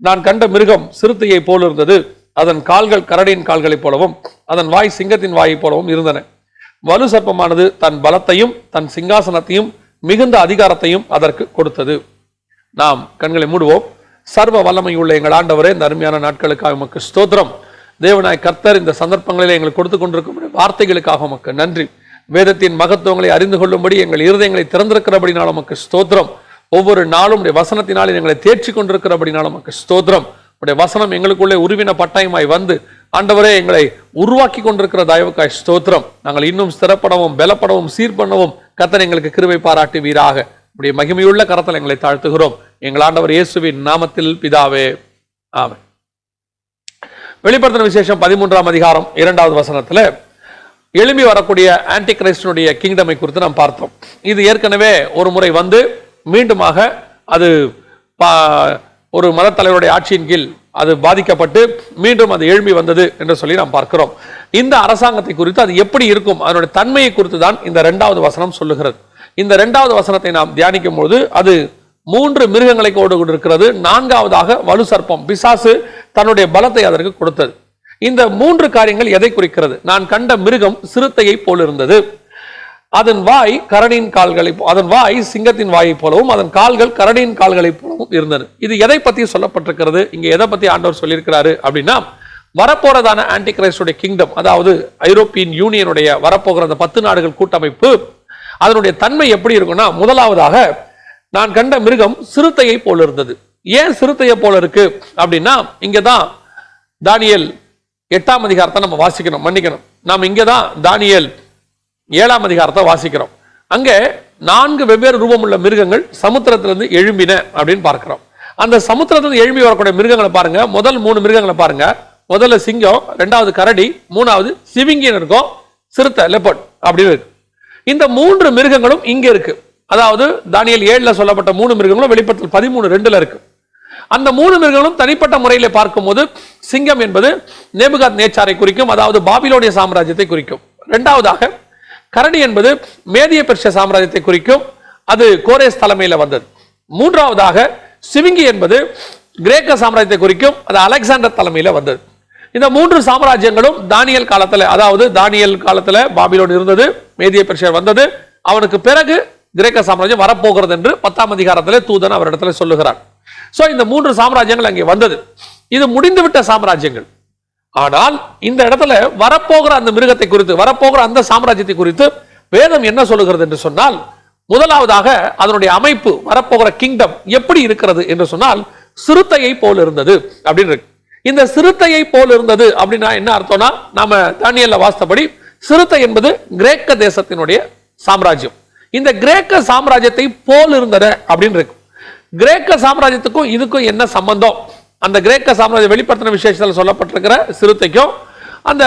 நான் கண்ட மிருகம் சிறுத்தையை போல் இருந்தது. அதன் கால்கள் கரடியின் கால்களைப் போலவும் அதன் வாய் சிங்கத்தின் வாயைப் போலவும் இருந்தன. வலு சர்ப்பமானது தன் பலத்தையும் தன் சிங்காசனத்தையும் மிகுந்த அதிகாரத்தையும் அதற்கு கொடுத்தது. நாம் கண்களை மூடுவோம். சர்வ வல்லமை உள்ள எங்கள் ஆண்டவரே, இந்த அருமையான நாட்களுக்காக உமக்கு ஸ்தோத்திரம். தேவனாய் கர்த்தர் இந்த சந்தர்ப்பங்களில் எங்களுக்கு கொடுத்து கொண்டிருக்கும் வார்த்தைகளுக்காக உமக்கு நன்றி. வேதத்தின் மகத்துவங்களை அறிந்து கொள்ளும்படி எங்கள் இருதயங்களை திறந்திருக்கிறபடினாலும் உமக்கு ஸ்தோத்திரம். ஒவ்வொரு நாளும் உடைய வசனத்தினால் எங்களை தேர்ச்சி கொண்டிருக்கிறபடினாலும் உமக்கு ஸ்தோத்திரம். உடைய வசனம் எங்களுக்குள்ளே உருவின பட்டாயமாய் வந்து ஆண்டவரே எங்களை உருவாக்கி கொண்டிருக்கிற தயவுக்காய் ஸ்தோத்திரம். நாங்கள் இன்னும் ஸ்திரப்படவும் பலப்படவும் சீர்பண்ணவும் கர்த்தர் எங்களுக்கு கிருபை பாராட்டுவீராக. உடைய மகிமையுள்ள கரத்தில் எங்களை தாழ்த்துகிறோம் எங்கள் ஆண்டவர் இயேசுவின் நாமத்தில் பிதாவே, ஆமென். வெளிப்படுத்தின விசேஷம் 13ஆம் அதிகாரம் 2வது வசனத்துல எழும்பி வரக்கூடிய ஆன்டி கிரைஸ்டனுடைய கிங்டமை குறித்து நாம் பார்த்தோம். இது ஏற்கனவே ஒரு முறை வந்து மீண்டுமாக அது ஒரு மத தலைவருடைய ஆட்சியின் கீழ் அது பாதிக்கப்பட்டு மீண்டும் அது எழும்பி வந்தது என்று சொல்லி நாம் பார்க்கிறோம். இந்த அரசாங்கத்தை குறித்து அது எப்படி இருக்கும், அதனுடைய தன்மையை குறித்து தான் இந்த 2வது வசனம் சொல்லுகிறது. இந்த 2வது வசனத்தை நாம் தியானிக்கும் போது அது 3 மிருகங்களை கொண்டிருக்கிறது. 4வதாக வலு சர்ப்பம், பிசாசு தன்னுடைய பலத்தை அதற்கு கொடுத்தது. இந்த 3 காரியங்கள் எதை குறிக்கிறது? நான் கண்ட மிருகம் சிறுத்தையை போல் இருந்தது. அதன் வாய் கரடியின் கால்களை, அதன் வாய் சிங்கத்தின் வாயை போலவும் அதன் கால்கள் கரடியின் கால்களை போலவும் இருந்தது. இது எதை பத்தி சொல்லப்பட்டிருக்கிறது? இங்க எதை பத்தி ஆண்டவர் சொல்லியிருக்கிறாரு அப்படின்னா, வரப்போறதான ஆன்டி கிரைஸ்டுடைய கிங்டம், அதாவது ஐரோப்பியன் யூனியனுடைய வரப்போகிற அந்த 10 நாடுகள் கூட்டமைப்பு, அதனுடைய தன்மை எப்படி இருக்கும்னா, முதலாவதாக நான் கண்ட மிருகம் சிறுத்தையை போல இருந்தது. ஏன் சிறுத்தையை போல இருக்கு அப்படின்னா, இங்கதான் தானியேல் 8ஆம் அதிகாரத்தை நம்ம வாசிக்கணும், மன்னிக்கணும். நாம் இங்கதான் தானியேல் 7ஆம் அதிகாரத்தை வாசிக்கிறோம். அங்கே 4 வெவ்வேறு ரூபமுள்ள மிருகங்கள் சமுத்திரத்திலிருந்து எழும்பின அப்படின்னு பார்க்கிறோம். அந்த சமுத்திரத்திலிருந்து எழும்பி வரக்கூடிய மிருகங்களை பாருங்க. முதல் 3 மிருகங்களை பாருங்க. முதல்ல சிங்கம், 2வது கரடி, 3வது சிவிங்கின்னு இருக்கும், சிறுத்தை லெப்பர்ட் அப்படின்னு இருக்கு. இந்த 3 மிருகங்களும் இங்க இருக்கு. அதாவது தானியேல் 7ல சொல்லப்பட்ட 3 மிருகங்களும் வெளிப்படுத்தல் 13:2ல இருக்கு. அந்த 3 மிருகங்களும் தனிப்பட்ட முறையில பார்க்கும்போது சிங்கம் என்பது நேபுகாத் நேச்சாரை குறிக்கும், அதாவது பாபிலோனிய சாம்ராஜ்யத்தை குறிக்கும். 2வதாக கரடி என்பது மேதிய பெர்ஷிய சாம்ராஜ்யத்தை குறிக்கும், அது கோரேஸ் தலைமையில வந்தது. 3வதாக சிவிங்கி என்பது கிரேக்க சாம்ராஜ்யத்தை குறிக்கும், அது அலெக்சாண்டர் தலைமையில வந்தது. இந்த 3 சாம்ராஜ்யங்களும் தானியேல் காலத்துல, அதாவது தானியேல் காலத்துல பாபிலோன் இருந்தது, மேதிய பெர்ஷியா வந்தது, அவனுக்கு பிறகு கிரேக்க சாம்ராஜ்யம் வரப்போகிறது என்று 10ஆம் அதிகாரத்திலே தூதன் அவரிடத்துல சொல்லுகிறார். சோ இந்த 3 சாம்ராஜ்யங்கள் அங்கே வந்தது. இது முடிந்துவிட்ட சாம்ராஜ்யங்கள். ஆனால் இந்த இடத்துல வரப்போகிற அந்த மிருகத்தை குறித்து, வரப்போகிற அந்த சாம்ராஜ்யத்தை குறித்து வேதம் என்ன சொல்லுகிறது என்று சொன்னால், முதலாவதாக அதனுடைய அமைப்பு, வரப்போகிற கிங்டம் எப்படி இருக்கிறது என்று சொன்னால், சிறுத்தையை போல் இருந்தது அப்படின்னு இருக்கு. இந்த சிறுத்தையை போல் இருந்தது அப்படின்னா என்ன அர்த்தம்னா, நாம தானியேல்ல வாசித்தபடி சிறுத்தை என்பது கிரேக்க தேசத்தினுடைய சாம்ராஜ்யம். இந்த கிரேக்க சாம்ராஜ்யத்தை போல் இருந்தது அப்படின்னு இருக்கு. கிரேக்க சாம்ராஜ்யத்துக்கும் இதுக்கும் என்ன சம்பந்தம்? அந்த கிரேக்க சாம்ராஜ்ய வெளிப்படுத்தின விசேஷத்தில் சொல்லப்பட்டிருக்கிற சிறுத்தைக்கும் அந்த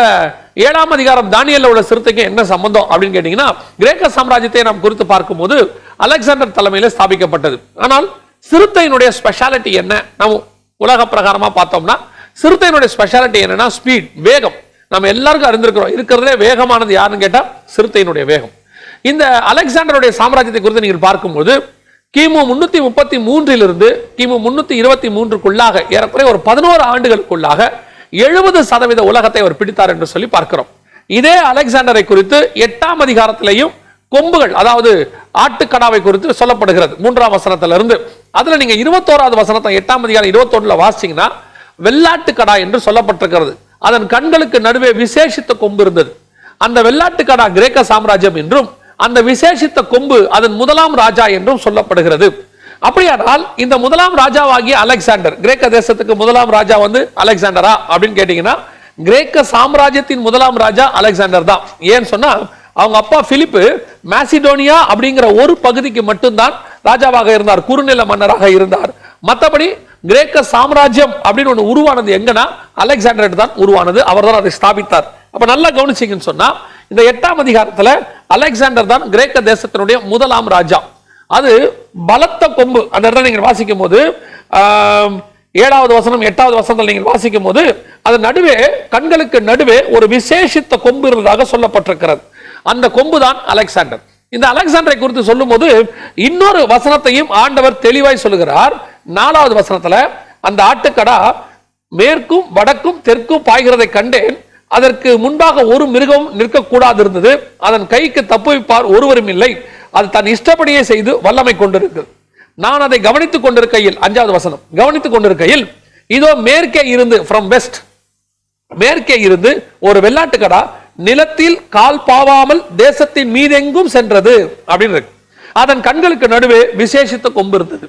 7ஆம் அதிகாரம் தானியேல்ல உள்ள சிறுத்தைக்கும் என்ன சம்பந்தம் அப்படின்னு கேட்டீங்கன்னா, கிரேக்க சாம்ராஜ்யத்தை நாம் குறித்து பார்க்கும்போது அலெக்சாண்டர் தலைமையில ஸ்தாபிக்கப்பட்டது. ஆனால் சிறுத்தையினுடைய ஸ்பெஷாலிட்டி என்ன? நம்ம உலக பிரகாரமா பார்த்தோம்னா சிறுத்தையினுடைய ஸ்பெஷாலிட்டி என்னன்னா ஸ்பீட், வேகம். நம்ம எல்லாருக்கும் அறிந்திருக்கிறோம், இருக்கிறதே வேகமானது யாருன்னு கேட்டா சிறுத்தையினுடைய வேகம். இந்த அலெக்சாண்டருடைய சாம்ராஜ்யத்தை குறித்து நீங்கள் பார்க்கும்போது கிமு 333 கிமு 323 ஏறக்குறைய ஒரு 11 ஆண்டுகளுக்குள்ளாக 70% உலகத்தை அவர் பிடித்தார் என்று சொல்லி பார்க்கிறோம். இதே அலெக்சாண்டரை குறித்து 8ஆம் அதிகாரத்திலேயும் கொம்புகள், அதாவது ஆட்டுக்கடாவை குறித்து சொல்லப்படுகிறது 3ஆம் வசனத்திலிருந்து. அதுல நீங்க 21வது வசனத்தை 8ஆம் அதிகாரம் 21ல வாசிச்சீங்கன்னா வெள்ளாட்டுக்கடா என்று சொல்லப்பட்டிருக்கிறது. அதன் கண்களுக்கு நடுவே விசேஷித்த கொம்பு இருந்தது. அந்த வெள்ளாட்டுக்கடா கிரேக்க சாம்ராஜ்யம் என்றும் அந்த விசேஷித்த கொம்பு அதன் முதலாம் ராஜா என்றும் சொல்லப்படுகிறது. அப்படியானால் இந்த முதலாம் ராஜாவாகிய அலெக்சாண்டர், கிரேக்க தேசத்துக்கு முதலாம் ராஜா வந்து அலெக்சாண்டரா அப்படின்னு கேட்டீங்கன்னா, கிரேக்க சாம்ராஜ்யத்தின் முதலாம் ராஜா அலெக்சாண்டர் தான். ஏன்னு சொன்னா அவங்க அப்பா பிலிப்பு மாசிடோனியா அப்படிங்கிற ஒரு பகுதிக்கு மட்டும்தான் ராஜாவாக இருந்தார், குறுநில மன்னராக இருந்தார். மற்றபடி கிரேக்க சாம்ராஜ்யம் அப்படின்னு ஒன்று உருவானது எங்கன்னா அலெக்சாண்டர் தான் உருவானது, அவர் தான் அதை ஸ்தாபித்தார். அப்ப நல்லா கவனிச்சிங்கன்னு சொன்னா இந்த 8ஆம் அதிகாரத்துல அலெக்சாண்டர் தான் கிரேக்க தேசத்தினுடைய முதலாம் ராஜா. அது பலத்த கொம்பு. அந்த இடத்துல நீங்க வாசிக்கும் போது 7வது வசனம் 8வது வசனத்தில் நீங்கள் வாசிக்கும் போது அது நடுவே, கண்களுக்கு நடுவே ஒரு விசேஷித்த கொம்பு இருந்ததாக சொல்லப்பட்டிருக்கிறது. அந்த கொம்பு தான் அலெக்சாண்டர். இந்த அலெக்சாண்டரை குறித்து சொல்லும் போது இன்னொரு வசனத்தையும் ஆண்டவர் தெளிவாய் சொல்லுகிறார். 4வது வசனத்துல அந்த ஆட்டுக்கடா மேற்கும் வடக்கும் தெற்கும் பாய்கிறதை கண்டேன். அதற்கு முன்பாக ஒரு மிருகம் நிற்கக்கூடாது இருந்தது. அதன் கைக்கு தப்புவிப்பார் ஒருவரும் இல்லை. அது தன் இஷ்டப்படியே செய்து வல்லமை கொண்டிருக்கிறது. நான் அதை கவனித்துக் கொண்டிருக்கையில், 5வது வசனம், கவனித்துக் கொண்டிருக்கையில் இதோ மேற்கே இருந்து, ஃப்ரம் வெஸ்ட், மேற்கே இருந்து ஒரு வெள்ளாட்டுக்கடா நிலத்தில் கால் பாவாமல் தேசத்தின் மீதெங்கும் சென்றது அப்படின்னு இருக்கு. அதன் கண்களுக்கு நடுவே விசேஷித்த கொம்பு இருந்தது.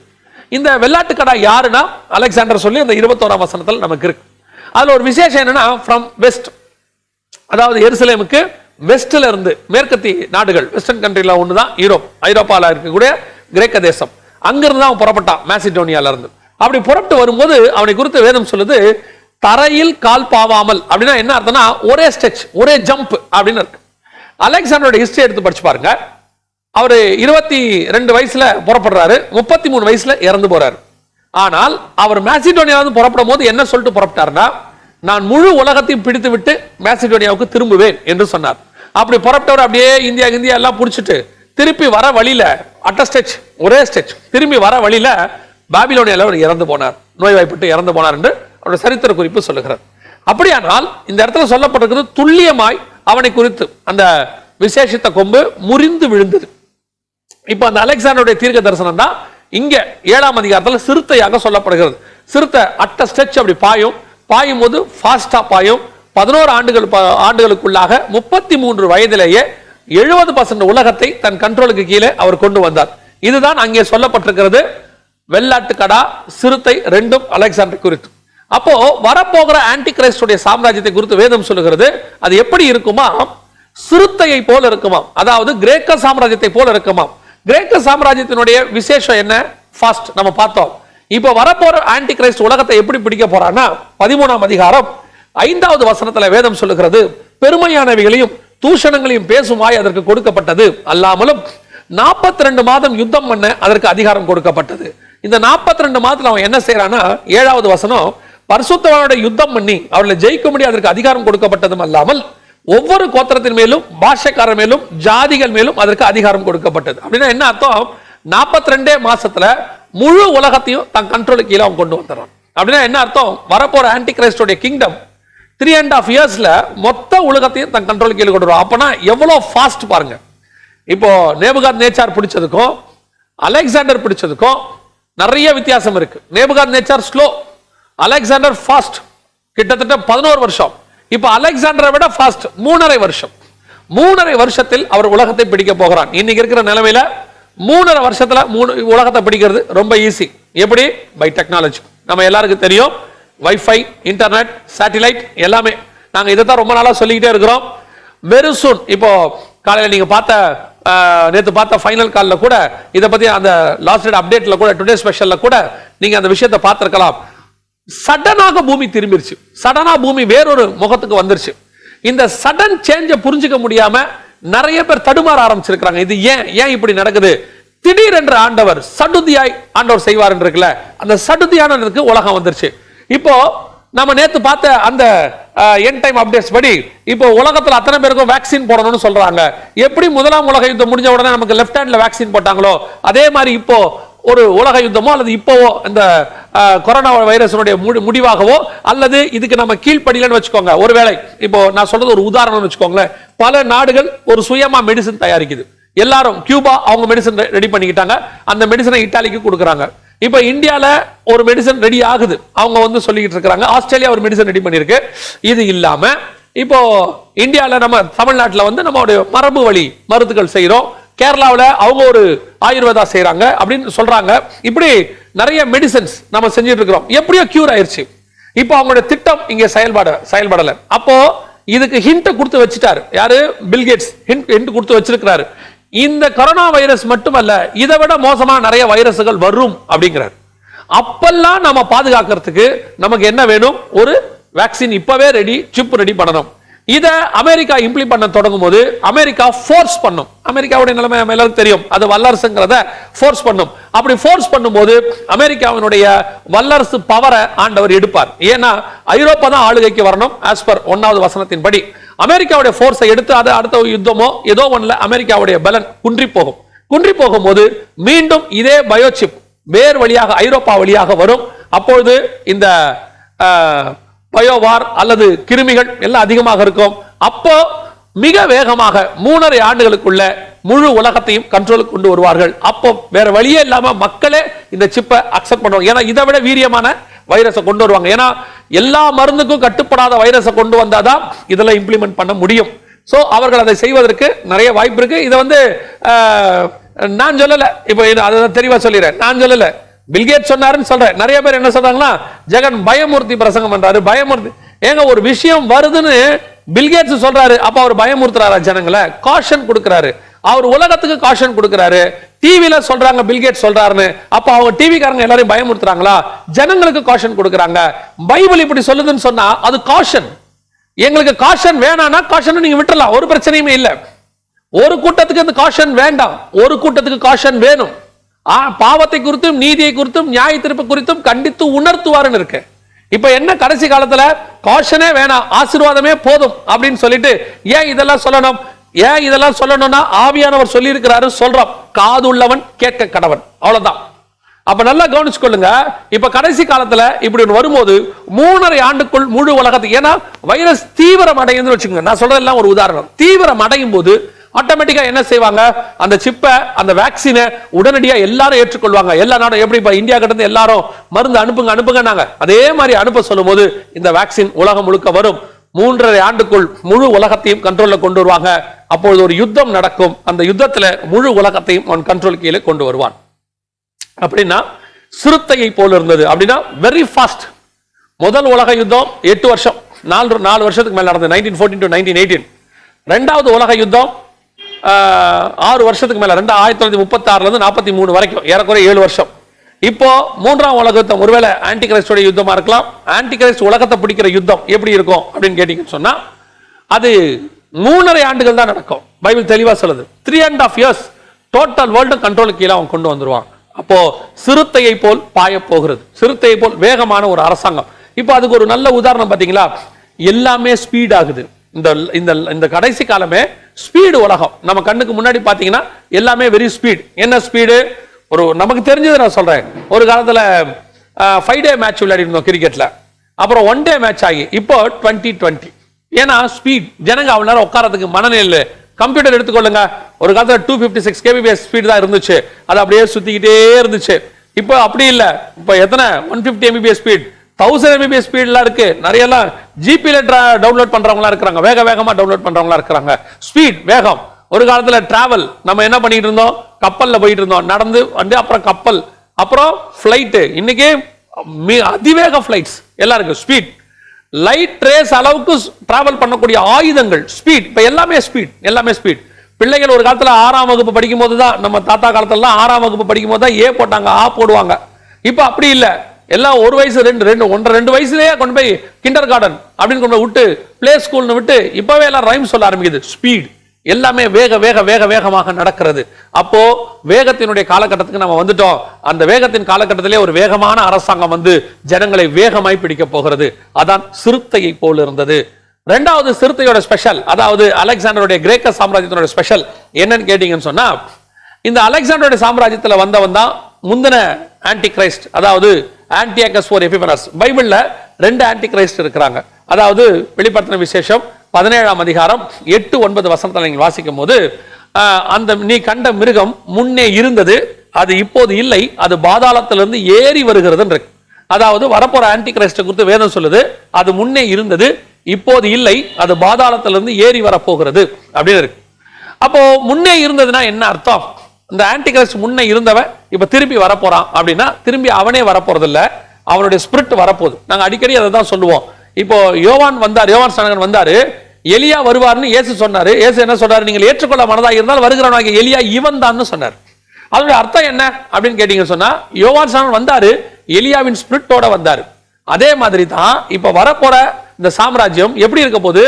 இந்த வெள்ளாட்டுக்கடா யாருன்னா அலெக்சாண்டர் சொல்லி அந்த 21ஆம் வசனத்தில் நமக்கு இருக்கு. அதுல ஒரு விசேஷம் என்னன்னா, ஃப்ரம் வெஸ்ட், அதாவது எருசலேமுக்கு வெஸ்ட்ல இருந்து, மேற்கத்திய நாடுகள், வெஸ்டர்ன் கண்ட்ரில ஒண்ணுதான் ஐரோப்பால இருக்கக்கூடிய கிரேக்க தேசம், அங்கிருந்து தான் புறப்பட்டான், மேசிடோனியால இருந்து. அப்படி புறப்பட்டு வரும்போது அவனை குறித்து வேதம் சொல்லுது, தரையில் கால் பாவாமல். அப்படின்னா என்ன அர்த்தம்னா, ஒரே ஸ்டெச், ஒரே ஜம்ப் அப்படின்னு இருக்கு. அலெக்சாண்டரோட ஹிஸ்டரி எடுத்து படிச்சு பாருங்க. அவரு 22 வயசுல புறப்படுறாரு, 33 வயசுல இறந்து போறாரு. ஆனால் அவர் மேசிடோனியாவிலிருந்து புறப்படும் போது என்ன சொல்லிட்டு புறப்பட்டாருன்னா, நான் முழு உலகத்தையும் பிடித்து விட்டு மேசிடோனியாவுக்கு திரும்புவேன் என்று சொன்னார். அப்படி புறப்பட்டவர் அப்படியே இந்தியா எல்லாம் பிடிச்சிட்டு திருப்பி வர வழியில, அட்டஸ்டெச், ஒரே ஸ்டெச், திரும்பி வர வழியில பாபிலோனியால அவர் இறந்து போனார், நோய்வாய்ப்பட்டு இறந்து போனார் என்று அவருடைய சரித்திர குறிப்பு சொல்லுகிறார். அப்படியானால் இந்த இடத்துல சொல்லப்பட்டிருக்கிறது, துல்லியமாய் அவனை குறித்து அந்த விசேஷித்த கொம்பு முறிந்து விழுந்தது. இப்ப அந்த அலெக்சாண்டருடைய தீர்க்க தரிசனம் தான் இங்க 7ஆம் அதிகாரத்தில் சிறுத்தையாக சொல்லப்படுகிறது. சிறுத்தை அட்ட ஸ்டெச் அப்படி பாயும் போது ஃபாஸ்டா பாயும். 11 ஆண்டுகளுக்குள்ளாக 33 வயதிலேயே 70% உலகத்தை தன் கண்ட்ரோலுக்கு கீழே அவர் கொண்டு வந்தார். இதுதான் அங்கே சொல்லப்பட்டிருக்கிறது. வெள்ளாட்டுக்கடா, சிறுத்தை ரெண்டும் அலெக்சாண்டர் குறித்து. அப்போ வரப்போகிற ஆன்டி கிரைஸ்டுடைய சாம்ராஜ்யத்தை குறித்து வேதம் சொல்லுகிறது. அது எப்படி இருக்குமா? சிறுத்தையை போல இருக்குமா, அதாவது கிரேக்க சாம்ராஜ்யத்தை போல இருக்குமா. கிரேக்க சாம்ராஜ்யத்தினுடைய விசேஷம் என்ன? ஃபாஸ்ட் நம்ம பார்த்தோம். இப்ப வரப்போற ஆன்டி கிரைஸ்ட் உலகத்தை எப்படி பிடிக்க போறான்னா, 13ஆம் அதிகாரம் 5வது வசனத்துல வேதம் சொல்லுகிறது, பெருமையானவைகளையும் தூஷணங்களையும் பேசுமாய் அதற்கு கொடுக்கப்பட்டது, அல்லாமலும் 42 மாதம் யுத்தம் பண்ண அதற்கு அதிகாரம் கொடுக்கப்பட்டது. இந்த 42 மாதத்துல அவன் என்ன செய்யறான்னா, 7வது வசனம், பரிசுத்தவானோட யுத்தம் பண்ணி அவர்களை ஜெயிக்கும்படி அதற்கு அதிகாரம் கொடுக்கப்பட்டதும் அல்லாமல் ஒவ்வொரு கோத்திரத்தின் மேலும், பாஷைக்காரர் மேலும், ஜாதிகள் மேலும் அதற்கு அதிகாரம் கொடுக்கப்பட்டது. அப்படின்னா என்ன அர்த்தம்? 42 மாசத்துல முழு உலகத்தையும் தன் கண்ட்ரோலுக்கு கீழே அவன் கொண்டு வந்துடுறான். அப்படின்னா என்ன அர்த்தம்? வரப்போற ஆன்டி கிரைஸ்டோட கிங்டம் 3.5 இயர்ஸ்ல மொத்த உலகத்தையும் தன் கண்ட்ரோலுக்கு கீழே கொண்டு வரும். அப்பனா எவ்வளவு ஃபாஸ்ட் பாருங்க. இப்போ நேபுகாத்நேச்சார் பிடிச்சதுக்கும் அலெக்சாண்டர் பிடிச்சதுக்கும் நிறைய வித்தியாசம் இருக்கு. நேபுகாத்நேச்சார் ஸ்லோ, அலெக்சாண்டர் ஃபாஸ்ட், கிட்டத்தட்ட 11 வருஷம். இப்ப அலெக்சாண்டரை விட ஃபாஸ்ட் 3.5 வருஷம். 3.5 வருஷத்தில் அவர் உலகத்தை பிடிக்க போகிறான். இன்னைக்கு இருக்கிற நிலைமையில 3.5 வருஷத்துல உலகத்தை பிடிக்கிறது ரொம்ப ஈஸி. எப்படி? By technology. நம்ம எல்லாருக்கும் தெரியும், வைஃபை, இன்டர்நெட், சேட்டிலைட் எல்லாமே. நாங்க இதைத்தான் ரொம்ப நாளா சொல்லிக்கிட்டே இருக்கிறோம். Very soon. இப்போ காலையில நீங்க நேத்து பார்த்த ஃபைனல் கால்ல கூட இதை பத்தி, அந்த லாஸ்ட் டே அப்டேட்ல கூட, டுடே ஸ்பெஷல்ல கூட நீங்க அந்த விஷயத்தை பார்த்திருக்கலாம். சடனாக பூமி திரும்பிருச்சு. சடனா பூமி வேறொரு முகத்துக்கு வந்துருச்சு. இந்த சடன் சேஞ்ச புரிஞ்சுக்க முடியாம நிறைய பேர் தடுமாற ஆரம்பிச்சிருக்காங்க. இது ஏன் இப்படி நடக்குது? திடீரென்று ஆண்டவர் சடுதியாய் ஆண்டவர் செய்வார் என்று இருக்குல்ல, அந்த சடுதியானதுக்கு உலகம் வந்துருச்சு. இப்போ நம்ம நேத்து பார்த்த அந்த எண்ட் டைம் அப்டேட்ஸ் படி இப்போ உலகத்துல அத்தனை பேருக்கும் வேக்சின் போடணும்னு சொல்றாங்க. எப்படி முதலாம் உலக யுத்தம் முடிஞ்ச உடனே நமக்கு லெஃப்ட் ஹேண்ட்ல வேக்சின் போட்டாங்களோ, அதே மாதிரி இப்போ ஒரு உலக யுத்தமோ அல்லது இப்போவோ இந்த கொரோனா வைரஸினுடைய முடிவாகவோ, அல்லது இதுக்கு நம்ம கீழ்ப்படியலன்னு வச்சுக்கோங்க. ஒருவேளை இப்போ நான் சொல்றது ஒரு உதாரணம்னு வச்சுக்கோங்களேன். பல நாடுகள் ஒரு சுயமா மெடிசன் தயாரிக்குது. எல்லாரும் கியூபா அவங்க மெடிசன் ரெடி பண்ணிக்கிட்டாங்க. அந்த மெடிசனை இட்டாலிக்கு கொடுக்குறாங்க. இப்ப இந்தியால ஒரு மெடிசன் ரெடி ஆகுது, அவங்க சொல்லிட்டு இருக்காங்க. ஆஸ்திரேலியா ஒரு மெடிசன் ரெடி பண்ணிருக்கு. இது இல்லாம இப்போ இந்தியால நம்ம தமிழ்நாட்டில் நம்மளுடைய மரபு வழி மருந்துகள் செய்யறோம். கேரளாவில் அவங்க ஒரு ஆயுர்வேதா செய்யறாங்க அப்படின்னு சொல்றாங்க. இப்படி நிறைய மெடிசன்ஸ் நம்ம செஞ்சுட்டு இருக்கிறோம். எப்படியோ கியூர் ஆயிருச்சு. இப்போ அவங்களுடைய திட்டம் இங்க செயல்படல. அப்போ இதுக்கு ஹிண்ட் கொடுத்து வச்சுட்டாரு யாரு? பில்கேட்ஸ் ஹிண்ட் கொடுத்து வச்சிருக்கிறாரு. இந்த கொரோனா வைரஸ் மட்டுமல்ல, இதை விட மோசமா நிறைய வைரஸ்கள் வரும் அப்படிங்கிறார். அப்பெல்லாம் நம்ம பாதுகாக்கிறதுக்கு நமக்கு என்ன வேணும்? ஒரு வேக்சின் இப்பவே ரெடி, சிப் ரெடி பண்ணணும். இத அமெரிக்கா இம்ப்ளிமெண்ட் பண்ண தொடங்கும் போது அமெரிக்கா ஃபோர்ஸ் பண்ணும். அமெரிக்காவுடைய நிலைமை எல்லாருக்கும் தெரியும், அது வல்லரசுங்கிறத ஃபோர்ஸ் பண்ணும். அப்படி ஃபோர்ஸ் பண்ணும்போது அமெரிக்காவினுடைய வல்லரசு பவரை ஆண்டவர் எடுப்பார். ஏன்னா ஐரோப்பா தான் ஆளுகைக்கு வரணும். ஆஸ் பர் 1வது வசனத்தின் படி அமெரிக்காவுடைய ஃபோர்ஸை எடுத்து அது அடுத்த யுத்தமோ ஏதோ ஒண்ணுல அமெரிக்காவுடைய பலன் குன்றி போகும்போது மீண்டும் இதே பயோசிப் வேர் வழியாக ஐரோப்பா வழியாக வரும். அப்பொழுது இந்த பயோவார் அல்லது கிருமிகள் எல்லாம் அதிகமாக இருக்கும். அப்போ மிக வேகமாக 3.5 ஆண்டுகளுக்குள்ள முழு உலகத்தையும் கண்ட்ரோலுக்கு கொண்டு வருவார்கள். அப்போ வேற வழியே இல்லாம மக்களே இந்த சிப்பை அக்செப்ட் பண்ணுவாங்க. ஏன்னா இதை விட வீரியமான வைரஸை கொண்டு வருவாங்க. ஏன்னா எல்லா மருந்துக்கும் கட்டுப்படாத வைரஸை கொண்டு வந்தாதான் இதெல்லாம் இம்ப்ளிமெண்ட் பண்ண முடியும். சோ அவர்கள் அதை செய்வதற்கு நிறைய வாய்ப்பு இருக்கு. இதை நான் சொல்லல, இப்போ அதை தெளிவா சொல்லிடுறேன். நான் சொல்லல, பில்கேட் சொன்னாருன்னு சொல்றேன். நிறைய பேர் என்ன சொல்றாங்கன்னா, ஜெகன் பயமூர்த்தி பிரசங்கம் பண்றாரு, பயமூர்த்தி. ஏங்க ஒரு விஷயம் வருதுன்னு பில்கேட்ஸ் சொல்றாரு, அப்ப அவர் பயமுறுத்துறாரா ஜனங்களை? காஷன் கொடுக்கிறாரு. அவர் உலகத்துக்கு காஷன் கொடுக்கிறாரு. டிவில சொல்றாங்க பில்கேட் சொல்றாருன்னு, அப்ப அவங்க டிவிக்காரங்க எல்லாரையும் பயமுறுத்துறாங்களா? ஜனங்களுக்கு காஷன் கொடுக்கறாங்க. பைபிள் இப்படி சொல்லுதுன்னு சொன்னா அது காஷன். எங்களுக்கு காஷன் வேணாம்னா காஷன் நீங்க விட்டுறலாம், ஒரு பிரச்சனையுமே இல்ல. ஒரு கூட்டத்துக்கு இந்த காஷன் வேண்டாம், ஒரு கூட்டத்துக்கு காஷன் வேணும். பாவத்தை குறித்தும் நீதியை குறித்தும் நியாய தீர்ப்பு குறித்தும் கண்டித்து உணர்த்துவாருன்னு இருக்கு. இப்ப என்ன கடைசி காலத்துல காஷனே வேணாம், ஆசீர்வாதமே போதும் அப்படின்னு சொல்லிட்டு ஏன் இதெல்லாம் சொல்லணும்? ஏன் இதெல்லாம் சொல்லணும்னா ஆவியானவர் சொல்லி இருக்கிறாரு, சொல்றோம். காது உள்ளவன் கேட்க கடவன், அவ்வளவுதான். அப்ப நல்லா கவனிச்சுக்கொள்ளுங்க. இப்ப கடைசி காலத்துல இப்படி வரும்போது 3.5 ஆண்டுக்குள் முழு உலகத்துக்கு, ஏன்னா வைரஸ் தீவிரம் அடையுதுன்னு வச்சுக்கோங்க. நான் சொல்றதெல்லாம் ஒரு உதாரணம். தீவிரம் அடையும் போது ஆட்டோமேட்டிக்கா என்ன செய்வாங்க, அந்த சிப்பை அந்த வேக்சினை உடனடியா எல்லாரும் ஏற்றுக்கொள்வாங்க. எல்லா நாடும் எப்படி இப்ப இந்தியா கிட்ட எல்லாரும் மருந்து அனுப்புங்க அதே மாதிரி அனுப்ப சொல்லும் போது இந்த வேக்சின் உலகம் முழுக்க வரும். 3.5 ஆண்டுக்குள் முழு உலகத்தையும் கண்ட்ரோல்ல கொண்டு வருவாங்க. அப்பொழுது ஒரு யுத்தம் நடக்கும். அந்த யுத்தத்துல முழு உலகத்தையும் அவன் கண்ட்ரோல் கீழே கொண்டு வருவான். அப்படின்னா சிறுத்தையை போல இருந்தது. அப்படின்னா வெரி ஃபாஸ்ட். முதல் உலக யுத்தம் 8 வருஷம், 4 வருஷத்துக்கு மேல நடந்தது, 1914 to 1918. இரண்டாவது உலக யுத்தம் 6 வருஷத்துக்கு மேல, 1936 இருந்து 43 வரைக்கும், ஏறக்குறைய 7 வருஷம். இப்போ 3ஆம் உலக யுத்தம் ஒருவேளை ஆன்டி கிரைஸ்டோட யுத்தமா இருக்கலாம். ஆன்டி கிரைஸ்ட் உலகத்தை பிடிக்கிற யுத்தம் எப்படி இருக்கும் அப்படின்னு கேட்டீங்கன்னு சொன்னா அது 3.5 ஆண்டுகள் தான் நடக்கும். பைபிள் தெளிவா சொல்லுது. 3.5 years டோட்டல் வேர்ல்டு கண்ட்ரோலுக்கு கீழே அவன் கொண்டு வந்துருவான். அப்போ சிறுத்தையை போல் பாய போகிறது, சிறுத்தையை போல் வேகமான ஒரு அரசாங்கம். இப்போ அதுக்கு ஒரு நல்ல உதாரணம் பாத்தீங்களா, எல்லாமே ஸ்பீட் ஆகுது. இந்த கடைசி காலமே ஸ்பீடு உலகம். நம்ம கண்ணுக்கு முன்னாடி பாத்தீங்கன்னா எல்லாமே வெரி ஸ்பீட். என்ன ஸ்பீடு? ஒரு நமக்கு தெரிஞ்சது நான் சொல்றேன். ஒரு காலத்துல 5 day மேட்ச் விளையாடி இருந்தோம் கிரிக்கெட்ல, அப்புறம் 1 day மேட்ச் ஆகி இப்போ 2020. ஏன்னா ஸ்பீட், ஜனங்க அவ்வளவு நேரம் உட்காரத்துக்கு மனநிலை. கம்ப்யூட்டர் எடுத்துக்கொள்ளுங்க, ஒரு காலத்துல 256 kbps ஸ்பீட் தான் இருந்துச்சு, அது அப்படியே சுத்திக்கிட்டே இருந்துச்சு. இப்போ அப்படி இல்லை. இப்போ எத்தனை 150 mbps ஸ்பீட், 1000 mbps ஸ்பீட்லாம் இருக்கு. நிறைய எல்லாம் ஜிபில டவுன்லோட் பண்றவங்களா இருக்கிறாங்க, வேகமா டவுன்லோட் பண்றவங்களா இருக்கிறாங்க. ஸ்பீட், வேகம். ஒரு காலத்துல டிராவல் நம்ம என்ன பண்ணிட்டு இருந்தோம், கப்பல்ல போயிட்டு இருந்தோம், நடந்து வந்து அப்புறம் கப்பல், அப்புறம் பிளைட். இன்னைக்கு அதிவேக பிளைட்ஸ் எல்லாம் இருக்கு. ஸ்பீட், லைட் ரேஸ் அளவுக்கு டிராவல் பண்ணக்கூடிய ஆயுதங்கள், ஸ்பீட். இப்ப எல்லாமே ஸ்பீட், எல்லாமே ஸ்பீட். பிள்ளைகள் ஒரு காலத்துல 6ஆம் வகுப்பு படிக்கும் போது தான், நம்ம தாத்தா காலத்துல 6ஆம் வகுப்பு படிக்கும் போது தான் ஏ போட்டாங்க, ஆ போடுவாங்க. இப்ப அப்படி இல்ல, எல்லாம் 1 வயசு 1.5 வயசுலயே கொண்டு போய் கிண்டர் கார்டன் அப்படின்னு கொண்டு விட்டு பிளே ஸ்கூல்னு விட்டு இப்பவே எல்லாம் ரைம் சொல்ல ஆரம்பிக்குது. ஸ்பீட், எல்லாமே வேகமாக நடக்கிறது. அப்போ வேகத்தினுடைய காலகட்டத்துக்கு நம்ம வந்துட்டோம். அந்த வேகத்தின் காலகட்டத்திலே ஒரு வேகமான அரசாங்கம் வந்து ஜனங்களை வேகமாய் பிடிக்க போகிறது. அதான் சிறுத்தையை போல இருந்தது. இரண்டாவது சிறுத்தையோட ஸ்பெஷல், அதாவது அலெக்சாண்டருடைய கிரேக்க சாம்ராஜ்யத்தினுடைய ஸ்பெஷல் என்னன்னு கேட்டீங்கன்னு சொன்னா, இந்த அலெக்சாண்டருடைய சாம்ராஜ்யத்தில் வந்தவன் தான் முந்தின ஆன்டி கிரைஸ்ட், அதாவது ஆன்டியோகஸ் IV எபிஃபனஸ். பைபிள்ல 2 ஆன்டி கிரைஸ்ட் இருக்கிறாங்க. அதாவது வெளிப்படுத்தின விசேஷம் 17ஆம் அதிகாரம் 8-9 வசனத்தில் நீங்கள் வாசிக்கும் போது, அந்த நீ கண்ட மிருகம் முன்னே இருந்தது, அது இப்போது இல்லை, அது பாதாளத்திலிருந்து ஏறி வருகிறது. அதாவது வரப்போற ஆன்டி கிரைஸ்ட் குறித்து வேதம் சொல்லுது, அது முன்னே இருந்தது, இப்போது இல்லை, அது பாதாளத்திலிருந்து ஏறி வரப்போகிறது அப்படின்னு இருக்கு. அப்போ முன்னே இருந்ததுன்னா என்ன அர்த்தம்? இந்த ஆன்டி கிரைஸ்ட் முன்னே இருந்தவன் இப்ப திரும்பி வரப்போறான் அப்படின்னா, திரும்பி அவனே வரப்போறது இல்ல, அவனுடைய ஸ்பிரிட் வரப்போகுது. நாங்க அடிக்கடி அதை தான் சொல்லுவோம். இப்போ யோவான் ஸ்நானகன் வந்தாரு, எலியா வருவார்னு இயேசு சொன்னாரு. இயேசு என்ன சொல்றாரு, நீங்கள் ஏற்றுக்கொள்ள மனதாக இருந்தால் வருகிறவனாகிய எலியா இவன் தான் சொன்னார். அதனுடைய அர்த்தம் என்ன அப்படின்னு கேட்டீங்க சொன்னா, யோவான் ஸ்நானகன் வந்தாரு, எலியாவின் ஸ்பிரிட்டோட வந்தாரு. அதே மாதிரி தான் இப்ப வரப்போற இந்த சாம்ராஜ்யம் எப்படி இருக்க போது,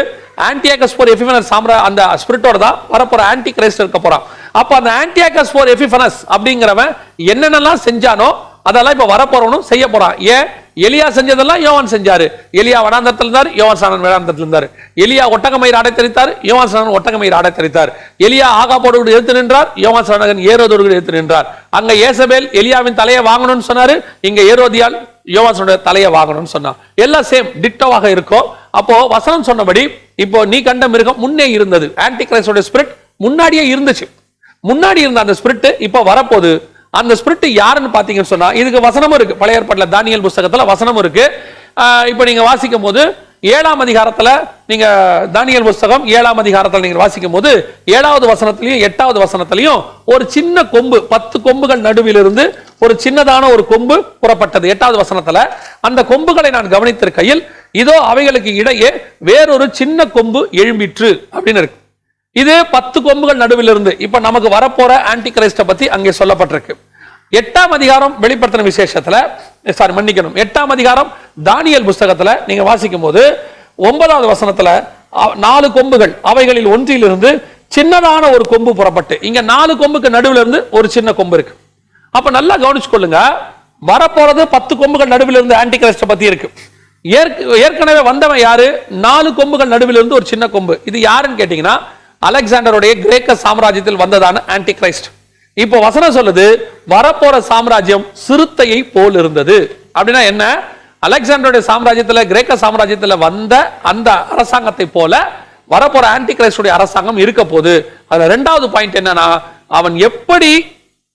ஆன்டியோகஸ் IV எபிஃபனஸ் அந்த ஸ்பிரிட்டோட தான் வரப்போற ஆன்டி கிரைஸ்ட் இருக்க போறான். அப்ப அந்த ஆன்டியோகஸ் IV எபிஃபனஸ் அப்படிங்கிறவன் என்னென்னலாம் செஞ்சானோ அதெல்லாம் இப்ப வரப்போறவனும் செய்ய போறான். ஏன்? எலியா செஞ்சதெல்லாம் யோவான் செஞ்சாரு. எலியா வனாந்தரத்தில் இருந்தார், யோவான் ஸ்நானன் வேதாந்தத்தில் இருந்தார். எலியா ஒட்டகமயிர் ஆடை தரித்தார், யோவான் ஸ்நானன் ஒட்டகமயிர் ஆடை தரித்தார். எலியா ஆகாபோடு எதிர்த்து நின்றார், யோவான் ஸ்நானகன் ஏரோதோடு எதிர்த்து நின்றார். அங்க ஏசபேல் எலியாவின் தலையை வாங்கணும்னு சொன்னாரு, இங்க ஏரோதியால் யோவான் சொன்ன தலையை வாங்கணும்னு சொன்னா. எல்லாம் சேம் டிட்டோவாக இருக்கும். அப்போ வசனம் சொன்னபடி இப்போ நீ கண்ட மிருகம் முன்னே இருந்தது. ஆன்டி கிரைஸ்டோட ஸ்பிரிட் முன்னாடியே இருந்துச்சு. முன்னாடி இருந்த அந்த ஸ்பிரிட் இப்ப வரப்போகுது. அந்த ஸ்பிரிட் யாருன்னு பாத்தீங்கன்னு சொன்னா இதுக்கு வசனமும் இருக்கு. பழைய ஏற்பாட்டுல தானியேல் புத்தகத்துல வசனமும் இருக்கு. இப்ப நீங்க வாசிக்கும் போது 7ஆம் அதிகாரத்துல நீங்க தானியேல் புத்தகம் 7ஆம் அதிகாரத்துல நீங்க வாசிக்கும் போது 7வது வசனத்திலையும் 8வது வசனத்திலையும் ஒரு சின்ன கொம்பு 10 கொம்புகள் நடுவில் இருந்து ஒரு சின்னதான ஒரு கொம்பு புறப்பட்டது. 8வது வசனத்துல அந்த கொம்புகளை நான் கவனித்திருக்கையில் இதோ அவைகளுக்கு இடையே வேறொரு சின்ன கொம்பு எழும்பிற்று அப்படின்னு இருக்கு. இது 10 கொம்புகள் நடுவில் இருந்து இப்ப நமக்கு வரப்போற ஆன்டி கிரைஸ்ட பத்தி அங்கே சொல்லப்பட்டிருக்கு. 8ஆம் அதிகாரம் வெளிப்படுத்தின விசேஷத்துல மன்னிக்கணும் 8ஆம் அதிகாரம் தானியேல் புஸ்தகத்துல நீங்க வாசிக்கும் போது 9வது வசனத்துல 4 கொம்புகள் அவைகளில் ஒன்றிலிருந்து சின்னதான ஒரு கொம்பு புறப்பட்டு, இங்க 4 கொம்புக்கு நடுவில் இருந்து ஒரு சின்ன கொம்பு இருக்கு. அப்ப நல்லா கவனிச்சு கொள்ளுங்க, வரப்போறது 10 கொம்புகள் நடுவில் இருந்து ஆன்டி கிரைஸ்ட பத்தி இருக்கு. ஏற்கனவே வந்தவன் யாரு? 4 கொம்புகள் நடுவில் இருந்து ஒரு சின்ன கொம்பு. இது யாருன்னு கேட்டீங்கன்னா அலெக்சாண்டருடைய கிரேக்க சாம்ராஜ்யத்தில் வந்ததான ஆன்டி கிரைஸ்ட். இப்போ வசனம் சொல்லுது வரப்போற சாம்ராஜ்யம் சிறுத்தையை போல் இருந்தது. அப்படின்னா என்ன? அலெக்சாண்டருடைய சாம்ராஜ்யத்துல கிரேக்க சாம்ராஜ்யத்துல வந்த அந்த அரசாங்கத்தை போல வரப்போற ஆன்டி கிரைஸ்டுடைய அரசாங்கம் இருக்க போது. அதுல 2வது பாயிண்ட் என்னன்னா, அவன் எப்படி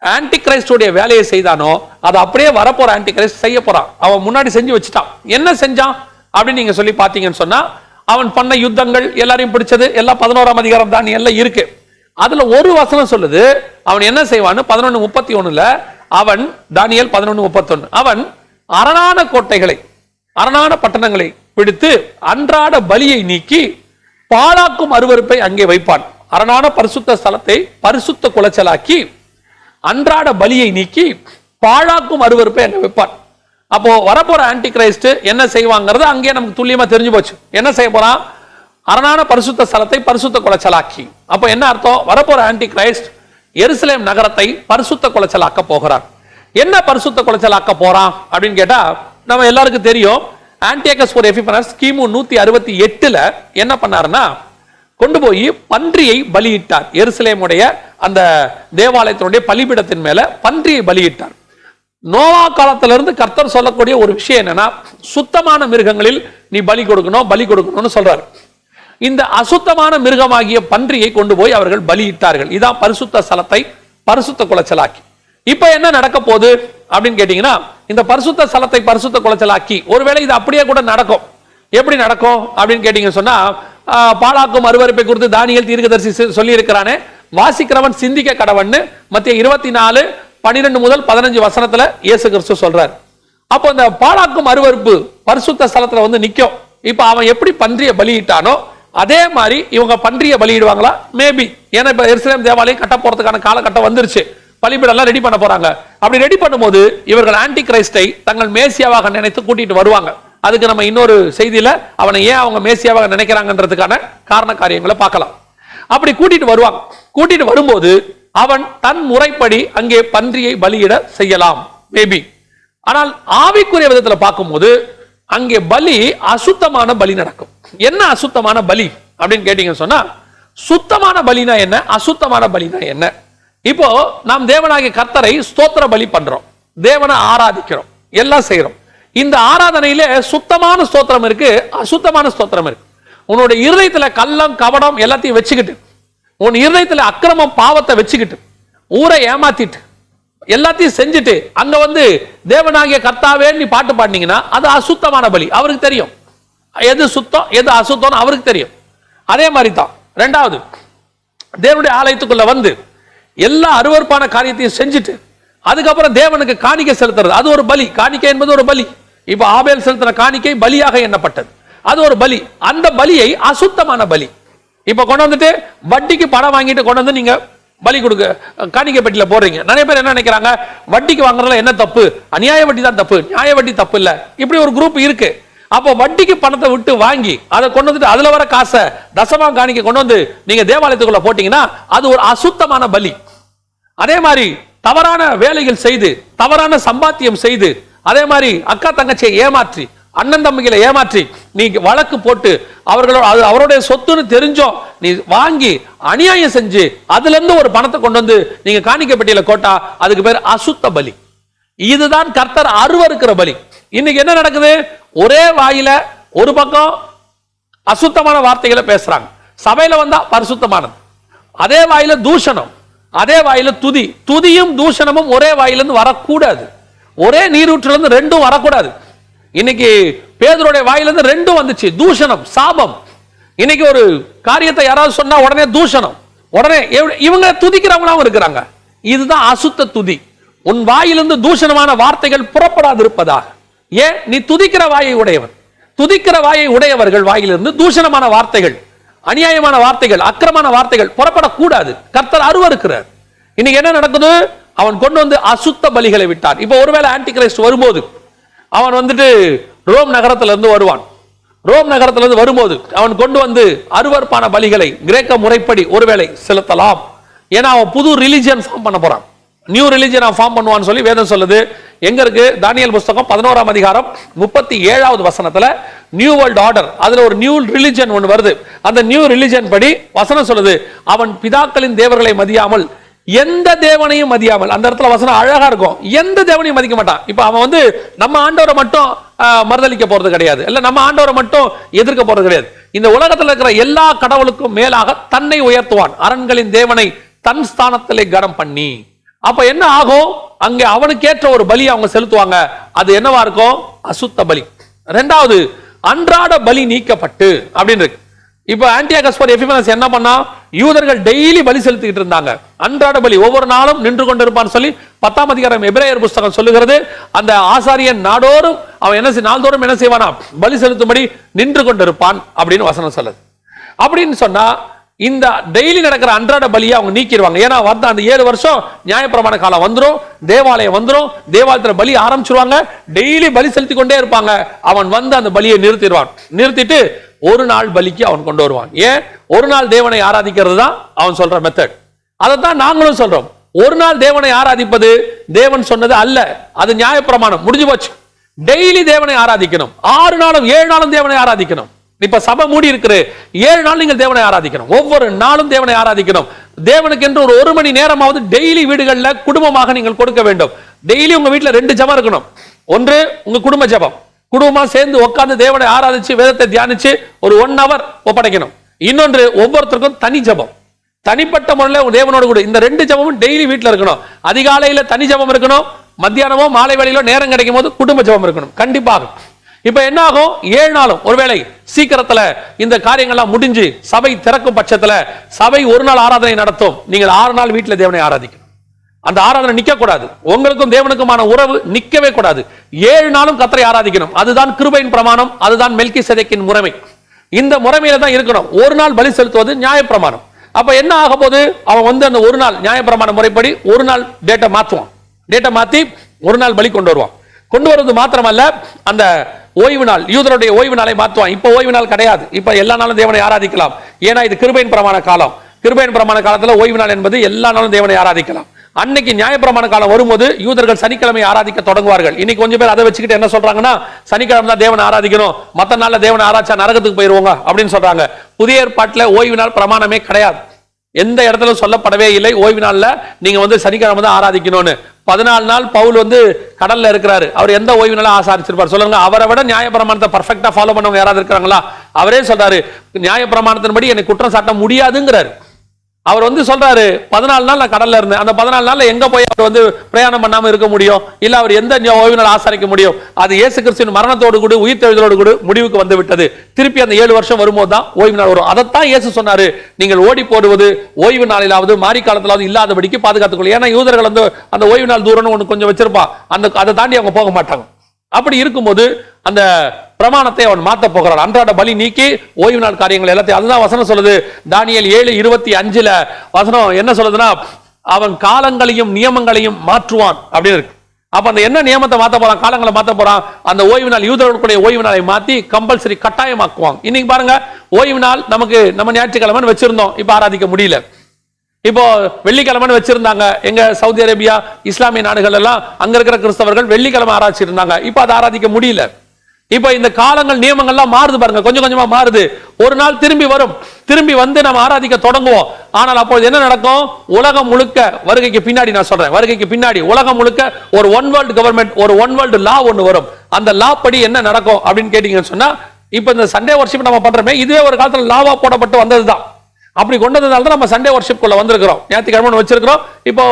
ஆன்டி கிரைஸ்டுடைய வேலையை செய்தானோ அதை அப்படியே வரப்போற ஆன்டி கிரைஸ்ட் செய்ய போறான். அவன் முன்னாடி செஞ்சு வச்சுட்டான். என்ன செஞ்சான் அப்படின்னு நீங்க சொல்லி பாத்தீங்கன்னு சொன்னா, அவன் பண்ண யுத்தங்கள் எல்லாரையும் பிடிச்சது எல்லாம் 11ஆம் அதிகாரம் தான் எல்லாம் இருக்கு. அதுல ஒரு வசனம் சொல்லுது அவன் என்ன செய்வான்னு 11:31 அவன் தானியேல் 11:31 அவன் அரணான கோட்டைகளை அரணான பட்டணங்களை பிடித்து அன்றாட பலியை நீக்கி பாழாக்கும் அருவருப்பை அங்கே வைப்பான். அரணான பரிசுத்த ஸ்தலத்தை பரிசுத்த குலைச்சலாக்கி அன்றாட பலியை நீக்கி பாழாக்கும் அருவருப்பை அங்கே வைப்பான். அப்போ வரப்போற ஆன்டி கிரைஸ்ட் என்ன செய்வாங்கிறது அங்கே நமக்கு துல்லியமா தெரிஞ்சு போச்சு. என்ன செய்ய போறான்? அரணான பரிசுத்த ஸ்தலத்தை பரிசுத்த குலைச்சலாக்கி. அப்போ என்ன அர்த்தம்? வரப்போற ஆன்டி கிரைஸ்ட் எருசலேம் நகரத்தை பரிசுத்த குலைச்சலாக்க போகிறார். என்ன பரிசுத்த குலைச்சலாக்க போறான் அப்படின்னு கேட்டா நம்ம எல்லாருக்கும் தெரியும். ஆன்டியோகஸ் எபிஃபனஸ் கிமு 168 என்ன பண்ணாருன்னா கொண்டு போய் பன்றியை பலியிட்டார். எருசலேமுடைய அந்த தேவாலயத்தினுடைய பலிபீடத்தின் மேல பன்றியை பலியிட்டார். நோவா காலத்திலிருந்து கர்த்தர் சொல்லக்கூடிய ஒரு விஷயம் என்னன்னா, சுத்தமான மிருகங்களில் நீ பலி கொடுக்கணும்னு சொல்றாரு. இந்த அசுத்தமான மிருகமாகிய பன்றியை கொண்டு போய் அவர்கள் பலியிட்டார்கள். இதான் பரிசுத்த ஸ்தலத்தை பரிசுத்த குலைச்சலாக்கி. இப்ப என்ன நடக்க போகுது அப்படின்னு கேட்டீங்கன்னா, இந்த பரிசுத்த ஸ்தலத்தை பரிசுத்த குலைச்சலாக்கி ஒருவேளை இது அப்படியே கூட நடக்கும். எப்படி நடக்கும் அப்படின்னு கேட்டீங்கன்னு சொன்னா, பாழாக்கும் அருவருப்பை குறித்து தானியேல் தீர்க்கதரிசி சொல்லி இருக்கிறானே, வாசிக்கிறவன் சிந்திக்க கடவன்னு மத்திய 24:12 முதல் 15 வசனத்துல இயேசு கிறிஸ்து சொல்றார். அப்போ அந்த பாழாக்கும் அருவருப்பு பரிசுத்த ஸ்தலத்துல வந்து நிக்கும். இப்ப அவன் எப்படி பன்றியை பலியிட்டானோ அதே மாதிரி இவங்க பன்றியை பலியிடுவாங்களா? மேபி. ஏன்னா இப்ப எருசலேம் தேவாலயம் கட்ட போறதுக்கான காலகட்டம் வந்துருச்சு. பலிபீடம் ரெடி பண்ண போறாங்க. அப்படி ரெடி பண்ணும்போது இவர்கள் ஆன்டி கிரைஸ்டை தங்கள் மேசியாவாக நினைத்து கூட்டிட்டு வருவாங்க. அதுக்கு நம்ம இன்னொரு செய்தியில அவனை ஏன் அவங்க மேசியாவாக நினைக்கிறாங்கன்றதுக்கான காரண காரியங்களை பார்க்கலாம். அப்படி கூட்டிட்டு வருவாங்க. கூட்டிட்டு வரும்போது அவன் தன் முறைப்படி அங்கே பன்றியை பலியிட செய்யலாம் மேபி. ஆனால் ஆவிக்குரிய விதத்துல பார்க்கும்போது அங்கே பலி அசுத்தமான பலி நடக்கும். என்ன அசுத்தமான பலி அப்படின்னு கேட்டீங்கன்னு சொன்னா, சுத்தமான பலினா என்ன, அசுத்தமான பலினா என்ன? இப்போ நாம் தேவனாகிய கர்த்தரை ஸ்தோத்திர பலி பண்றோம், தேவனை ஆராதிக்கிறோம், எல்லாம் செய்யறோம். இந்த ஆராதனையில சுத்தமான ஸ்தோத்திரம் இருக்கு, அசுத்தமான ஸ்தோத்திரம் இருக்கு. உன்னோட இருதயத்துல கள்ளம் கபடம் எல்லாத்தையும் வச்சுக்கிட்டு, உன் இருதயத்துல அக்கிரமம் பாவத்தை வச்சுக்கிட்டு, ஊரை ஏமாத்திட்டு, எல்லாத்தையும் செஞ்சுட்டு அங்க வந்து தேவனாகிய கர்த்தாவே நீ பாட்டு பாடினீங்கன்னா அது அசுத்தமான பலி. அவருக்கு தெரியும் எது சுத்தம் எது அசுத்தம், அவருக்கு தெரியும். அதே மாதிரி தான் ரெண்டாவது, தேவனுடைய ஆலயத்துக்குள்ள வந்து எல்லா அருவருப்பான காரியத்தையும் செஞ்சுட்டு அதுக்கப்புறம் தேவனுக்கு காணிக்கை செலுத்துறது, அது ஒரு பலி. காணிக்கை என்பது ஒரு பலி. இப்ப ஆபேல் செலுத்தின காணிக்கை பலியாக எண்ணப்பட்டது, அது ஒரு பலி. அந்த பலியை அசுத்தமான பலி. இப்ப கொண்டு வந்துட்டு வட்டிக்கு பணம் வாங்கிட்டு கொண்டு வந்து நீங்க பலி கொடுக்க காணிக்கை பெட்டியில போடுறீங்க. நிறைய பேர் என்ன நினைக்கிறாங்க, வட்டிக்கு வாங்குறதுல என்ன தப்பு, அநியாய வட்டி தான் தப்பு, நியாய வட்டி தப்பு இல்ல. இப்படி ஒரு குரூப் இருக்கு. அப்போ வட்டிக்கு பணத்தை விட்டு வாங்கி அதை கொண்டு வந்துட்டு அதுல வர காசை தசமா காணிக்கை கொண்டு வந்து நீங்க தேவாலயத்துக்குள்ள போட்டீங்கன்னா அது ஒரு அசுத்தமான பலி. அதே மாதிரி தவறான வேலைகள் செய்து, தவறான சம்பாத்தியம் செய்து, அதே மாதிரி அக்கா தங்கச்சியை ஏமாற்றி, அண்ணன் தம்பிகளை ஏமாற்றி நீ வழக்கு போட்டு அவர்களோட அவருடைய சொத்துன்னு தெரிஞ்சோம் நீ வாங்கி அநியாயம் செஞ்சு அதுல இருந்து ஒரு பணத்தை கொண்டு வந்து நீங்க காணிக்கை பெட்டியில கோட்டா, அதுக்கு பேர் அசுத்த பலி. இதுதான் கர்த்தர் அருவருக்கிற பலி. இன்னைக்கு என்ன நடக்குது? ஒரே வாயில ஒரு பக்கம் அசுத்தமான வார்த்தைகளை பேசுறாங்க, சபையில வந்தா பரிசுத்தமானது. அதே வாயில தூஷணம், அதே வாயில துதி. துதியும் தூஷணமும் ஒரே வாயிலிருந்து வரக்கூடாது. ஒரே நீரூற்றுல இருந்து ரெண்டும் வரக்கூடாது. இன்னைக்கு பேதுருடைய வாயிலிருந்து ரெண்டும் வந்துச்சு, தூஷணம் சாபம். இன்னைக்கு ஒரு காரியத்தை யாராவது சொன்னா உடனே தூஷணம், உடனே இவங்க துதிக்கிறவங்களாவும் இருக்கிறாங்க. இதுதான் அசுத்த துதி. உன் வாயிலிருந்து தூஷணமான வார்த்தைகள் புறப்படாது இருப்பதாக. ஏன்? நீ துதிக்கிற வாயை உடையவன். துதிக்கிற வாயை உடையவர்கள் வாயிலிருந்து தூஷணமான வார்த்தைகள், அநியாயமான வார்த்தைகள், அக்கிரமான வார்த்தைகள் புறப்படக்கூடாது. கர்த்தர் அருவருக்கிறார். இன்னைக்கு என்ன நடக்குது? அவன் கொண்டு வந்து அசுத்த பலிகளை விட்டான். இப்ப ஒருவேளை ஆன்டி கிரைஸ்ட் வரும்போது அவன் வந்துட்டு ரோம் நகரத்துல இருந்து வருவான். ரோம் நகரத்துல இருந்து வரும்போது அவன் கொண்டு வந்து அருவருப்பான பலிகளை கிரேக்க முறைப்படி ஒருவேளை செலுத்தலாம். ஏன்னா அவன் புது ரிலிஜியன் ஃபார்ம் பண்ண போறான், நியூ ரிலிஜியன் ஃபார்ம் பண்ணுவான்னு சொல்லி வேதம் சொல்லுது. எங்க இருக்கு? தானியேல் புஸ்தகம் 11ஆம் அதிகாரம் 37வது வசனத்துல நியூ வேர்ல்ட் ஆர்டர், அதுல ஒரு நியூ ரிலிஜியன் ஒன்று வருது. அந்த நியூ ரிலிஜியன் படி வசனம் சொல்லுது, அவன் பிதாக்களின் தேவர்களை மதியாமல் எந்த தேவனையும் மதியாமல். அந்த இடத்துல வசனம் அழகா இருக்கும், எந்த தேவனையும் மதிக்க மாட்டான். இப்ப அவன் வந்து நம்ம ஆண்டவரை மட்டும் மறுதளிக்க போறது கிடையாது, இல்ல நம்ம ஆண்டவரை மட்டும் எதிர்க்க போறது கிடையாது. இந்த உலகத்தில் இருக்கிற எல்லா கடவுளுக்கும் மேலாக தன்னை உயர்த்துவான், அரண்களின் தேவனை தன் ஸ்தானத்திலே கனம் பண்ணி. அப்ப என்ன ஆகும்? அங்க அவனுக்கேற்ற ஒரு பலி அவங்க செலுத்துவாங்க. அது என்னவா இருக்கும்? அசுத்த பலி. இரண்டாவது, அன்றாட பலி நீக்கப்பட்டு அப்படின்னு இருக்கு. இப்ப ஆன்டியோகஸ் எபிஃபனஸ் என்ன பண்ணா? யூதர்கள் டெய்லி பலி செலுத்திட்டு இருந்தாங்க. அன்றாட பலி ஒவ்வொரு நாளும் நின்று கொண்டிருப்பான்னு சொல்லி 10ஆம் அதிகாரம் எபிரேயர் புஸ்தகம் சொல்லுகிறது. அந்த ஆசாரியன் நாடோறும் அவன் நாள்தோறும் என்ன செய்வானா? பலி செலுத்தும்படி நின்று கொண்டிருப்பான் அப்படின்னு வசனம் சொல்லுது. அப்படின்னு சொன்னா இந்த டெய்லி நடக்கிற அன்றாட பலியை அவங்க நீக்கிடுவாங்க. ஏன்னா வந்து அந்த 7 வருஷம் நியாயப்பிரமாண காலம் வந்துரும், தேவாலயம் வந்துரும், தேவாலயத்துல பலி ஆரம்பிச்சிருவாங்க, டெய்லி பலி செலுத்தி கொண்டே இருப்பாங்க. அவன் வந்து அந்த பலியை நிறுத்திடுவான். நிறுத்திட்டு ஒரு நாள் பலிக்கு அவன் கொண்டு வருவான். ஏன்? ஒரு நாள் தேவனை ஆராதிக்கிறது தான் அவன் சொல்ற மெத்தட். அதைத்தான் நாங்களும் சொல்றோம். ஒரு நாள் தேவனை ஆராதிப்பது தேவன் சொன்னது அல்ல, அது நியாயப்பிரமாணம், முடிஞ்சு போச்சு. டெய்லி தேவனை ஆராதிக்கணும். 6 நாளும் 7 நாளும் தேவனை ஆராதிக்கணும். இப்ப சபை மூடி இருக்கு, 7 நாள் நீங்கள் தேவனை ஆராதிக்கணும். ஒவ்வொரு நாளும் தேவனை ஆராதிக்கணும். தேவனுக்கு என்று ஒரு மணி நேரமாவது டெய்லி வீடுகளில் குடும்பமாக நீங்கள் கொடுக்க வேண்டும். டெய்லி உங்க வீட்டில் 2 ஜெபம் இருக்கணும். ஒன்று உங்க குடும்ப ஜெபம், குடும்பமா சேர்ந்து உட்கார்ந்து தேவனை ஆராதிச்சு வேதத்தை தியானிச்சு ஒரு 1 hour ஒப்படைக்கணும். இன்னொன்று ஒவ்வொருத்தருக்கும் தனி ஜெபம், தனிப்பட்ட முறையில் தேவனோடு கூட. இந்த 2 ஜெபமும் டெய்லி வீட்டில் இருக்கணும். அதிகாலையில தனி ஜெபம் இருக்கணும், மத்தியானமோ மாலை வேளையிலோ நேரம் கிடைக்கும் போது குடும்ப ஜெபம் இருக்கணும் கண்டிப்பாக. இப்ப என்ன ஆகும்? 7 நாளும் ஒருவேளை சீக்கிரத்துல இந்த காரியங்கள்லாம் முடிஞ்சு சபை திறக்கும் பட்சத்துல சபை ஒரு நாள் ஆராதனை நடத்தும். நீங்கள் 6 நாள் வீட்டில் தேவனை ஆராதிக்கணும். அந்த ஆராதனை நிக்க கூடாது. உங்களுக்கும் தேவனுக்குமான உறவு நிக்கவே கூடாது. 7 நாளும் கர்த்தரை ஆராதிக்கணும். அதுதான் கிருபையின் பிரமாணம், அதுதான் மெல்கிசேதேக்கின் முறைமை. இந்த முறைமையில தான் இருக்கணும். ஒரு நாள் பலி செலுத்துவது நியாயப்பிரமாணம். அப்ப என்ன ஆக போது? அவன் வந்து அந்த ஒரு நாள் நியாயப்பிரமாண முறைப்படி ஒரு நாள் டேட்டை மாற்றுவான். டேட்டை மாத்தி ஒரு நாள் பலி கொண்டு வருவான். கொண்டு வருவது மாத்திரமல்ல, அந்த ஓய்வு நாள், யூதருடைய ஓய்வு நாளை மாற்றுவான். இப்ப ஓய்வு நாள் கிடையாது, இப்ப எல்லா நாளும் தேவனை ஆராதிக்கலாம். ஏன்னா இது கிருபையின் பிரமாண காலம். கிருபையின் பிரமாண காலத்துல ஓய்வு நாள் என்பது எல்லா நாளும் தேவனை ஆராதிக்கலாம். அன்னைக்கு நியாயப்பிரமாண காலம் வரும்போது யூதர்கள் சனிக்கிழமை ஆராதிக்க தொடங்குவார்கள். இன்னைக்கு கொஞ்சம் பேர் அதை வச்சுக்கிட்டு என்ன சொல்றாங்கன்னா, சனிக்கிழமை தான் தேவனை ஆராதிக்கணும், மற்ற நாள்ல தேவனை ஆராய்ச்சா நரகத்துக்கு போயிருவாங்க அப்படின்னு சொல்றாங்க. புதிய ஏற்பாட்டுல ஓய்வு நாள் பிரமாணமே கிடையாது. எந்த இடத்துல சொல்லப்படவே இல்லை ஓய்வு நாள்ல நீங்க வந்து சனிக்கிழமை தான் ஆராதிக்கணும்னு. 14 நாள் பவுல் வந்து கடல்ல இருக்கிறாரு. அவர் எந்த ஓய்வு நாளா ஆசாரிச்சிருப்பார் சொல்லுங்க? அவரை விட நியாயப்பிரமாணத்தை பர்ஃபெக்டா ஃபாலோ பண்ணவங்க யாராவது இருக்கிறாங்களா? அவரே சொல்றாரு, நியாயப்பிரமாணத்தின்படி என்னை குற்றம் சாட்ட முடியாதுங்கிறாரு. அவர் வந்து சொல்றாரு, 14 நாள் நான் கடல்ல இருந்தேன். அந்த 14 நாள்ல எங்க போய் அவர் வந்து பிரயாணம் பண்ணாம இருக்க முடியும்? இல்ல அவர் எந்த ஓய்வு நாள் ஆசாரிக்க முடியும்? அது இயேசு கிறிஸ்துவின் மரணத்தோடு கூட உயிர்த்தெழுதலோடு கூட முடிவுக்கு வந்து விட்டது. திருப்பி அந்த 7 வருஷம் வரும்போது தான் ஓய்வு நாள் வரும். அதைத்தான் இயேசு சொன்னாரு, நீங்கள் ஓடி போடுவது ஓய்வு நாளிலாவது மாறி காலத்திலாவது இல்லாதபடிக்கு பாதுகாத்துக்கொள்ள. ஏன்னா யூதர்கள் வந்து அந்த ஓய்வு நாள் தூரம்னு ஒன்று கொஞ்சம் வச்சிருப்பான், அதை தாண்டி அவங்க போக மாட்டாங்க. அப்படி இருக்கும்போது அந்த பிரமாணத்தை அவன் மாத்த போகிறான். அன்றாட பலி நீக்கி ஓய்வு நாள் காரியங்கள் எல்லாத்தையும். அதுதான் வசனம் சொல்லுது. தானியேல் 7:25 வசனம் என்ன சொல்லுதுன்னா, அவன் காலங்களையும் நியமங்களையும் மாற்றுவான் அப்படின்னு இருக்கு. அப்ப அந்த என்ன நியமத்தை மாத்த போறான்? காலங்களை மாத்த போறான். அந்த ஓய்வு நாள் யூதர்களுடைய ஓய்வு நாளை மாத்தி கம்பல்சரி கட்டாயமாக்குவாங்க. இன்னைக்கு பாருங்க, ஓய்வு நாள் நமக்கு நம்ம ஞாயிற்றுக்கிழமை வச்சிருந்தோம், இப்ப ஆராதிக்க முடியல. இப்போ வெள்ளிக்கிழமைன்னு வச்சிருந்தாங்க எங்க சவுதி அரேபியா இஸ்லாமிய நாடுகள் எல்லாம், அங்க இருக்கிற கிறிஸ்தவர்கள் வெள்ளிக்கிழமை ஆராய்ச்சி இருந்தாங்க. இப்ப அதை ஆராதிக்க முடியல. இப்ப இந்த காலங்கள் நியமங்கள்லாம் மாறுது பாருங்க, கொஞ்சம் கொஞ்சமா மாறுது. ஒரு நாள் திரும்பி வரும், திரும்பி வந்து நம்ம ஆராதிக்க தொடங்குவோம். ஆனால் அப்போது என்ன நடக்கும்? உலகம் முழுக்க வருகைக்கு பின்னாடி, நான் சொல்றேன் வருகைக்கு பின்னாடி உலகம் முழுக்க ஒரு ஒன் வேர்ல்டு கவர்மெண்ட், ஒரு ஒன் வேர்ல்டு லா ஒன்னு வரும். அந்த லா படி என்ன நடக்கும் அப்படின்னு கேட்டீங்கன்னு சொன்னா, இப்ப இந்த சண்டே வர்ஷிப் நம்ம பண்றோமே, இதுவே ஒரு காலத்துல லாவா போடப்பட்டு வந்ததுதான். அப்படி கொண்டதுனால தான் நம்ம சண்டே வர்ஷிப் குள்ள வந்திருக்கிறோம். ஞாயிற்றுக்கிழமை வச்சிருக்கிறோம். இப்போ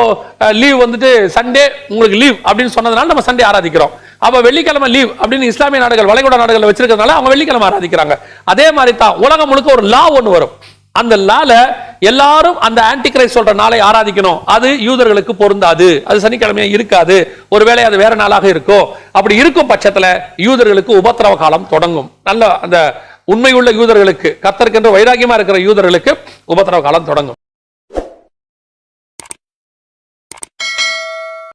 லீவ் வந்துட்டு சண்டே உங்களுக்கு லீவ் அப்படின்னு சொன்னதுனால நம்ம சண்டே ஆராதிக்கிறோம். அப்ப வெள்ளிக்கிழமை லீவ் அப்படின்னு இஸ்லாமிய நாடுகள், வளைகுடா நாடுகள் வச்சிருக்கிறதுனால அவங்க வெள்ளிக்கிழமை ஆராதிக்கிறாங்க. அதே மாதிரி தான் உலகம் முழுக்க ஒரு லா ஒன்று வரும். அந்த லால எல்லாரும் அந்த ஆன்டி கிரைஸ்ட் சொல்ற நாளை ஆராதிக்கணும். அது யூதர்களுக்கு பொருந்தாது, அது சனிக்கிழமையா இருக்காது, ஒருவேளை அது வேற நாளாக இருக்கும். அப்படி இருக்கும் பட்சத்துல யூதர்களுக்கு உபத்திரவ காலம் தொடங்கும். நல்ல அந்த உண்மையுள்ள யூதர்களுக்கு, கர்த்தருக்கென்று வைராகியமா இருக்கிற யூதர்களுக்கு உபத்திரவ காலம் தொடங்கும்.